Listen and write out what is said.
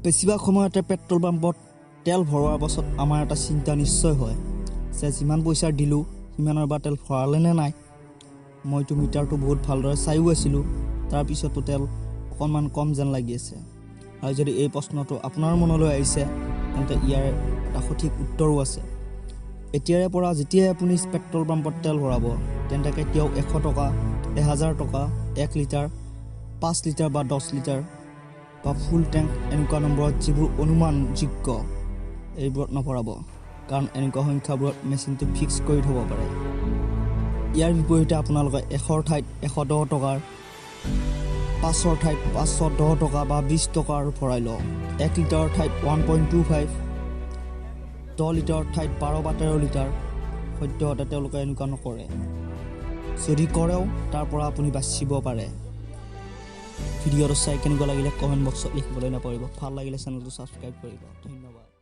বেছিভাগ সময়তে পেট্ৰল পাম্পত তেল ভৰোৱাৰ পাছত আমাৰ এটা চিন্তা নিশ্চয় হয় যে যিমান পইচা দিলোঁ সিমানৰ বা তেল ভৰালে নে নাই। মইতো মিটাৰটো বহুত ভালদৰে চাইও আছিলোঁ, তাৰপিছতো তেল অকণমান কম যেন লাগি আছে। আৰু যদি এই প্ৰশ্নটো আপোনাৰ মনলৈ আহিছে তেন্তে ইয়াৰ এটা সঠিক উত্তৰো আছে। এতিয়াৰে পৰা যেতিয়াই আপুনি পেট্ৰল পাম্পত তেল ভৰাব তেন্তে কেতিয়াও 100 টকা, 1000 টকা, 1 লিটাৰ, 5 লিটাৰ বা 10 লিটাৰ বা ফুল টেংক এনেকুৱা নম্বৰত যিবোৰ অনুমানযোগ্য এইবোৰত নভৰাব, কাৰণ এনেকুৱা সংখ্যাবোৰত মেচিনটো ফিক্স কৰি থ'ব পাৰে। ইয়াৰ বিপৰীতে আপোনালোকে 100ৰ ঠাইত 110 টকাৰ, 500ৰ ঠাইত 510 টকা বা 20 টকাৰ ভৰাই লওক। 1 লিটাৰৰ ঠাইত 1.25, 10 লিটাৰৰ ঠাইত 12 বা 13 লিটাৰ। সদ্যহতে তেওঁলোকে এনেকুৱা নকৰে। যদি কৰেও তাৰ পৰা আপুনি বাচিব পাৰে। ভিডিঅ'টো চাই কেনেকুৱা লাগিলে কমেণ্ট বক্সত লিখিবলৈ নাপাহৰিব। ভাল লাগিলে চেনেলটো ছাবস্ক্ৰাইব কৰিব। ধন্যবাদ।